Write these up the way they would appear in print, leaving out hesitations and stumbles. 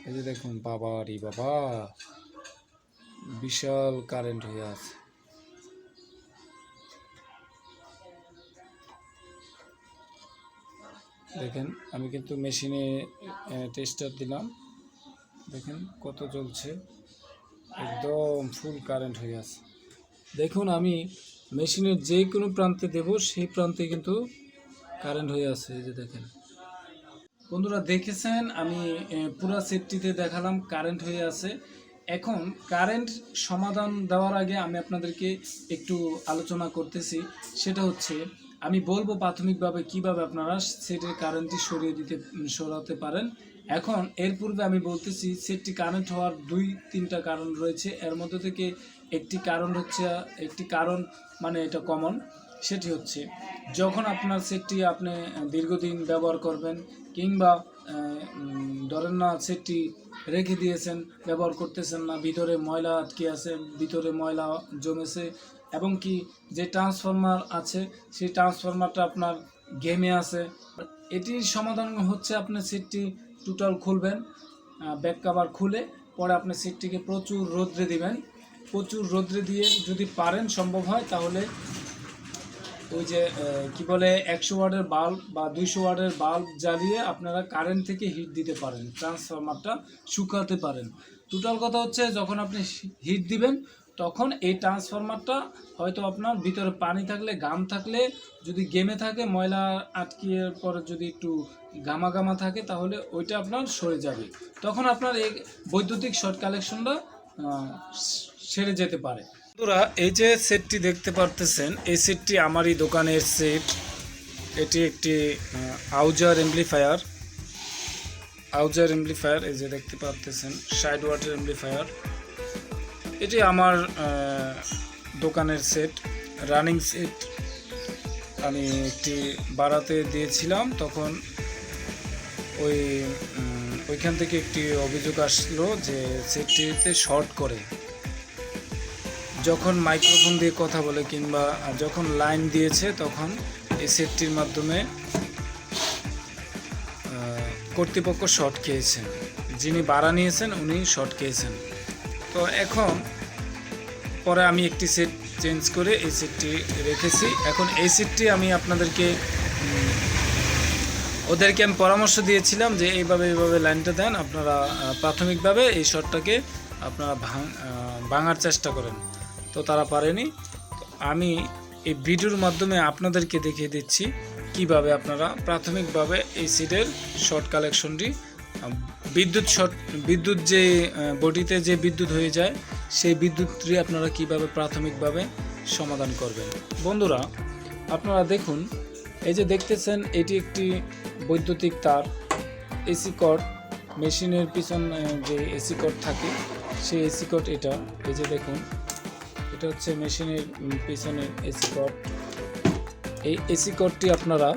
এই যে দেখুন, বাবা রে বাবা, বিশাল কারেন্ট হয়ে আছে। দেখেন, আমি কিন্তু মেশিনে টেস্টার দিলাম, দেখেন কত জ্বলছে, একদম ফুল কারেন্ট হয়ে আছে। দেখুন, আমি মেশিনের যে কোনো প্রান্তে দেব, সেই প্রান্তে কিন্তু কারেন্ট হয়ে আছে। এই যে দেখেন বন্ধুরা, দেখেছেন আমি পুরো সেটটিতে দেখালাম কারেন্ট হয়ে আছে। এখন কারেন্ট সমাধান দেওয়ার আগে আমি আপনাদেরকে একটু আলোচনা করতেছি। সেটা হচ্ছে, আমি বলবো প্রাথমিকভাবে কিভাবে আপনারা সেটের কারেন্টটি সরাতে পারেন। এখন এর পূর্বে আমি বলতেছি, সেটটি কারেন্ট হওয়ার 2-3টা কারণ রয়েছে। এর মধ্যে থেকে একটি কারণ মানে এটা কমন। সেটি হচ্ছে, যখন আপনার সেটটি আপনি দীর্ঘদিন ব্যবহার করবেন, কিংবা ধরেন না সেটটি রেখে দিয়েছেন, ব্যবহার করতেছেন না, ভিতরে ময়লা আটকে আছে, ভিতরে ময়লা জমেছে, এবং কি যে ট্রান্সফরমার আছে সেই ট্রান্সফরমারটা আপনার গেমে আছে। এটির সমাধান হচ্ছে, আপনি সেটটি টোটাল খুলবেন, ব্যাক কভার খুলে পরে আপনি সেটটিকে প্রচুর রোদ্রে দিবেন। প্রচুর রোদ্রে দিয়ে যদি পারেন, সম্ভব হয়, তাহলে ওই যে কি বলে 100 ওয়াটের বাল্ব বা 200 ওয়াটের বাল্ব জ্বালিয়ে আপনারা কারেন্ট থেকে হিট দিতে পারেন, ট্রান্সফরমারটা শুকাতে পারেন। টোটাল কথা হচ্ছে, যখন আপনি হিট দিবেন, তখন এই ট্রান্সফরমারটা হয়তো আপনার ভিতরে পানি থাকলে, ঘাম থাকলে, যদি গেমে থাকে, ময়লা আটকিয়ে পরে যদি একটু গামা গামা থাকে, তাহলে ওইটা আপনার সরে যাবে। তখন আপনার এই বৈদ্যুতিক শর্ট কালেকশনটা সেরে যেতে পারে। বন্ধুরা, এই যে সেটটি দেখতে পারতেছেন, এই সেটটি আমারই দোকানের সেট। এটি একটি আউজার এমপ্লিফায়ার। এই যে দেখতে পারতেছেন, 60 ওয়াটের এমপ্লিফায়ার। এটি আমার দোকানের সেট, রানিং সেট। আমি একটি বাড়াতে দিয়েছিলাম, তখন ওইখান থেকে একটি অভিযোগ আসলো যে সেটটিতে শর্ট করে। যখন মাইক্রোফোন দিয়ে কথা বলে কিংবা যখন লাইন দিয়েছে, তখন এই সেটটির মাধ্যমে কর্তৃপক্ষ শর্ট খেয়েছেন, যিনি ভাড়া নিয়েছেন উনি শর্ট খেয়েছেন। তো এখন পরে আমি একটি সেট চেঞ্জ করে এই সেটটি রেখেছি। এখন এই সেটটি আমি ওদেরকে আমি পরামর্শ দিয়েছিলাম যে এইভাবে লাইনটা দেন, আপনারা প্রাথমিকভাবে এই শর্টটাকে আপনারা ভাঙার চেষ্টা করেন। তো তারা পারেনি। আমি এই ভিডিওর মাধ্যমে আপনাদেরকে দেখিয়ে দিচ্ছি কিভাবে আপনারা প্রাথমিকভাবে এই সেটের শর্ট কালেকশনটি, বিদ্যুৎ যে বডিতে যে বিদ্যুৎ হয়ে যায়, সেই বিদ্যুৎটি আপনারা কিভাবে প্রাথমিকভাবে সমাধান করবেন। বন্ধুরা, আপনারা দেখুন, এই যে দেখতেছেন, এটি একটি বৈদ্যুতিক তার, এসি কর্ড। মেশিনের পিছন যে এসি কর্ড থাকে, সেই এসি কর্ড এটা। এই যে দেখুন, এটা হচ্ছে মেশিনের পিছনের এসি কর্ড। এই এসি কর্ডটি আপনারা,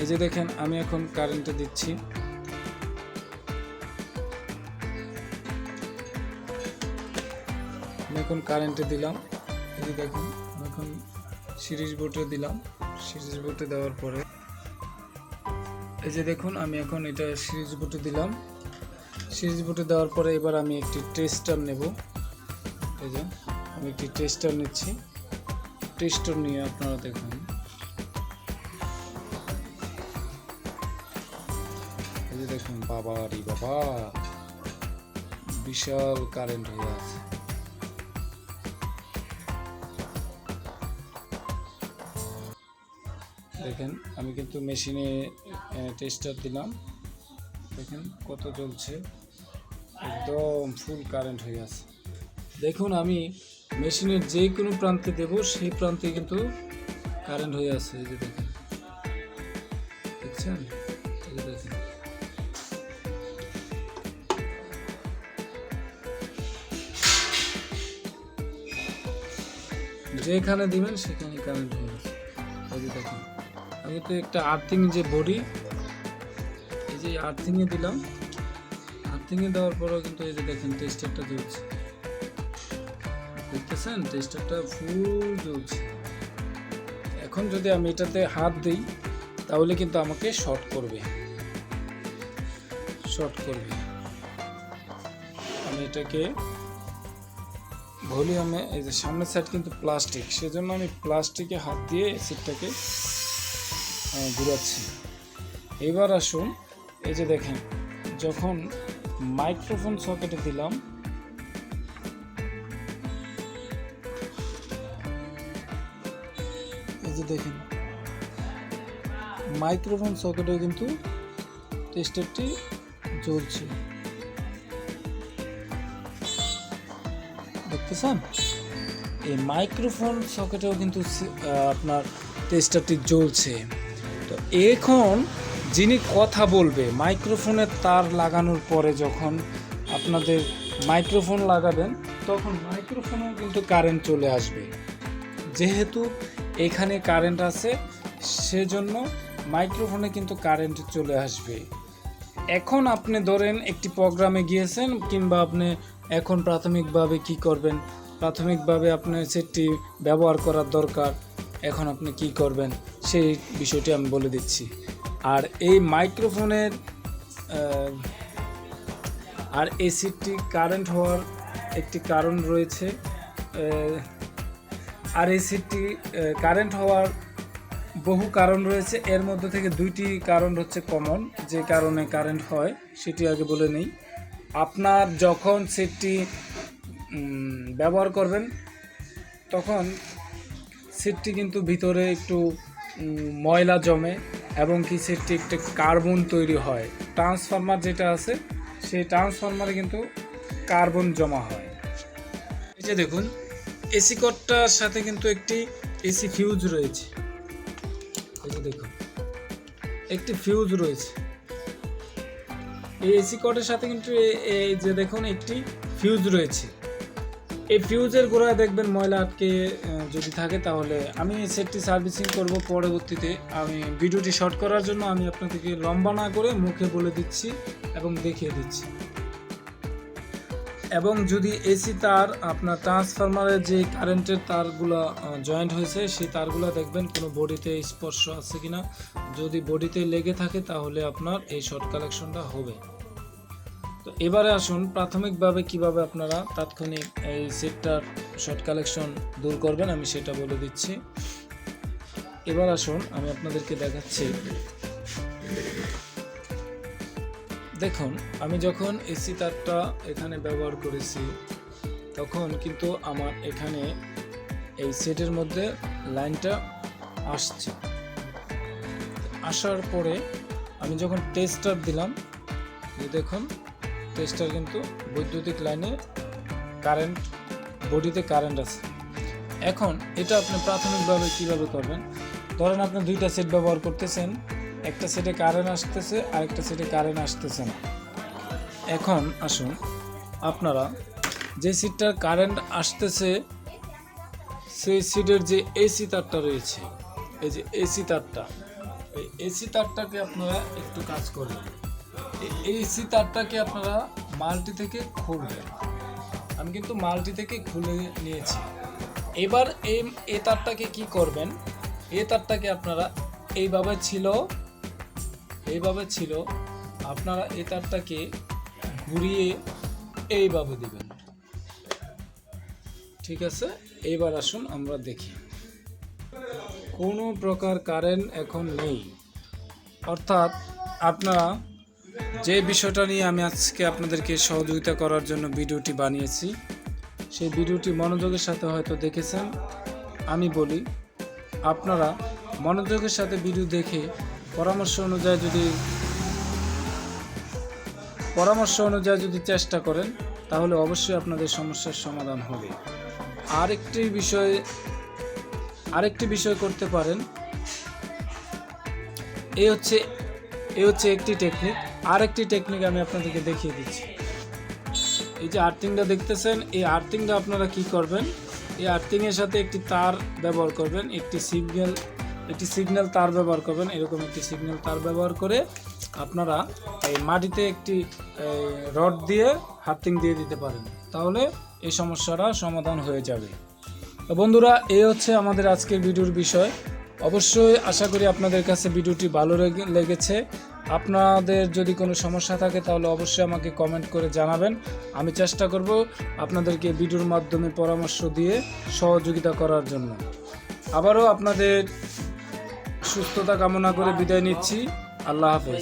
এই যে দেখেন, আমি এখন কারেন্টে দিচ্ছি। আমি এখন কারেন্টে দিলাম। এই যে দেখুন, আমি এখন সিরিজ বোর্ডে দিলাম। সিরিজ বোর্ডে দেওয়ার পরে এই যে দেখুন, আমি এখন এটা সিরিজ বোর্ডে দিলাম। সিরিজ বোর্ডে দেওয়ার পরে এবার আমি একটি টেস্টার নেব। এই যে আমি একটি টেস্টার নিচ্ছি। টেস্টার নিয়ে আপনারা দেখুন, এই যে দেখুন, বাবা রে বাবা, বিশাল কারেন্ট হয়ে আছে। দেখেন, আমি কিন্তু মেশিনে টেস্টার দিলাম, দেখেন কত জ্বলছে, একদম ফুল কারেন্ট হয়ে আছে। দেখুন, আমি মেশিনের যে কোনো প্রান্তে দেব, সেই প্রান্তে কিন্তু কারেন্ট হয়ে আছে। এই যে দেখেন, দেখছেন? এই যে দেখেন, যেখানে দিবেন সেখানে কারেন্ট হয়ে আছে। এই যে দেখেন, আমি তো একটা আর্থিং যে বডি, এই যে আর্থিংয়ে দিলাম। আর্থিংয়ে দেওয়ার পরেও কিন্তু এই যে দেখেন, টেস্টারটা জ্বলছে, দেখতেছেন? টেস্টারটা ফুল জ্বলছে। এখন যদি আমি এটাতে হাত দিই, তাহলে কিন্তু আমাকে শর্ট করবে। শর্ট করবে। আমি এটাকে ভলিউমে, এই যে সামনের সাইড কিন্তু প্লাস্টিক, সেজন্য আমি প্লাস্টিকে হাত দিয়ে সিটটাকে ঘুরাচ্ছি। এবার আসুন, এই যে দেখেন, যখন মাইক্রোফোন সকেটে দিলাম, এই যে দেখেন মাইক্রোফোন সকেটে কিন্তু টেস্টারটি জ্বলছে, দেখতেছেন? এই মাইক্রোফোন সকেটেও কিন্তু আপনার টেস্টারটি জ্বলছে। তো এখন যিনি কথা বলবে, মাইক্রোফোনের তার লাগানোর পরে যখন আপনাদের মাইক্রোফোন লাগাবেন, তখন মাইক্রোফোনেও কিন্তু কারেন্ট চলে আসবে। যেহেতু এখানে কারেন্ট আছে, সেজন্য মাইক্রোফোনে কিন্তু কারেন্ট চলে আসবে। এখন আপনি ধরেন একটি প্রোগ্রামে গিয়েছেন, কিংবা আপনি এখন প্রাথমিকভাবে কি করবেন, প্রাথমিকভাবে আপনার সেটটি ব্যবহার করার দরকার, এখন আপনি কি করবেন সেই বিষয়টি আমি বলে দিচ্ছি। আর এই মাইক্রোফোনের আর এই সেটটি কারেন্ট হওয়ার একটি কারণ রয়েছে, আর এই সেটটি কারেন্ট হওয়ার বহু কারণ রয়েছে। এর মধ্যে থেকে দুইটি কারণ হচ্ছে কমন, যে কারণে কারেন্ট হয় সেটি আগে বলে নেই। আপনার যখন সেটটি ব্যবহার করবেন, তখন সেটটি কিন্তু ভিতরে একটু ময়লা জমে, এবং কি সেটটি একটু কার্বন তৈরি হয়। ট্রান্সফরমার যেটা আছে, সেই ট্রান্সফরমারে কিন্তু কার্বন জমা হয়। এই যে দেখুন, এসি কর্ডটার সাথে কিন্তু একটি এসি ফিউজ রয়েছে। এই যে দেখুন, একটি ফিউজ রয়েছে এই এসি কর্ডের সাথে, কিন্তু এই যে দেখুন একটি ফিউজ রয়েছে। এই ফিউজের গোড়ায় দেখবেন ময়লা আটকে যদি থাকে, তাহলে আমি এই সেটটি সার্ভিসিং করব পরবর্তীতে। আমি ভিডিওটি শর্ট করার জন্য আমি আপনাদেরকে লম্বা না করে মুখে বলে দিচ্ছি এবং দেখিয়ে দিচ্ছি। এবং যদি এসি তার আপনার ট্রান্সফরমারের যে কারেন্টের তারগুলো জয়েন্ট হয়েছে, সেই তারগুলো দেখবেন কোনো বডিতে স্পর্শ আছে কিনা। যদি বডিতে লেগে থাকে, তাহলে আপনার এই শর্ট কালেকশনটা হবে। তো এবারে আসুন, প্রাথমিকভাবে কিভাবে আপনারা তাৎক্ষণিক এই সেটটার শর্ট কালেকশন দূর করবেন, আমি সেটা বলে দিচ্ছি। এবার আসুন, আমি আপনাদেরকে দেখাচ্ছি। দেখুন, আমি যখন এসি তারটা এখানে ব্যবহার করেছি, তখন কিন্তু আমার এখানে এই সেটের মধ্যে লাইনটা আসছে। আসার পরে আমি যখন টেস্টার দিলাম, দেখুন টেস্টার কিন্তু বৈদ্যুতিক লাইনে কারেন্ট, বডিতে কারেন্ট আছে। এখন এটা আপনি প্রাথমিকভাবে কিভাবে করবেন, ধরেন আপনি দুইটা সেট ব্যবহার করতেছেন, একটা সেটে কারেন্ট আসতেছে, আরেকটা সেটে কারেন্ট আসতেছে না। এখন আসুন, আপনারা যে সিটটার কারেন্ট আসতেছে, সেই সিটের যে এসি তারটা রয়েছে, এই যে এসি তারটা, এই এসি তারটাকে আপনারা একটু কাজ করবেন। এই এসি তারটাকে আপনারা মাল্টি থেকে খুলবেন। আমি কিন্তু মাল্টি থেকে খুলে নিয়েছি। এবার এই তারটাকে কি করবেন, এই তারটাকে আপনারা এইভাবে ছিল, আপনারা এই তারটাকে ঘুরিয়ে এইভাবে দিবেন। ঠিক আছে, এইবার আসুন আমরা দেখি। কোনো প্রকার কারেন্ট এখন নেই। অর্থাৎ আপনারা যে বিষয়টা নিয়ে আমি আজকে আপনাদেরকে সহযোগিতা করার জন্য ভিডিওটি বানিয়েছি, সেই ভিডিওটি মনোযোগের সাথে হয়তো দেখেছেন। আমি বলি, আপনারা মনোযোগের সাথে ভিডিও দেখে পরামর্শ অনুযায়ী যদি চেষ্টা করেন, তাহলে অবশ্যই আপনাদের সমস্যার সমাধান হবে। আরেকটি বিষয় করতে পারেন, এই হচ্ছে একটি টেকনিক। আরেকটি টেকনিক আমি আপনাদেরকে দেখিয়ে দিচ্ছি। এই যে আর্থিংটা দেখতেছেন, এই আর্থিংটা আপনারা কি করবেন, এই আর্থিংয়ের সাথে একটি তার ব্যবহার করবেন, একটি সিগন্যাল তার ব্যবহার করবেন। এরকম একটি সিগন্যাল তার ব্যবহার করে আপনারা এই মাটিতে একটি রড দিয়ে আর্থিং দিয়ে দিতে পারেন, তাহলে এই সমস্যাটা সমাধান হয়ে যাবে। তো বন্ধুরা, এই হচ্ছে আমাদের আজকের ভিডিওর বিষয়। অবশ্যই আশা করি আপনাদের কাছে ভিডিওটি ভালো লেগেছে। আপনাদের যদি কোনো সমস্যা থাকে তাহলে অবশ্যই আমাকে কমেন্ট করে জানাবেন। আমি চেষ্টা করব আপনাদেরকে ভিডিওর মাধ্যমে পরামর্শ দিয়ে সহযোগিতা করার জন্য। আবারও আপনাদের সুস্থতা কামনা করে বিদায় নিচ্ছি। আল্লাহ হাফেজ।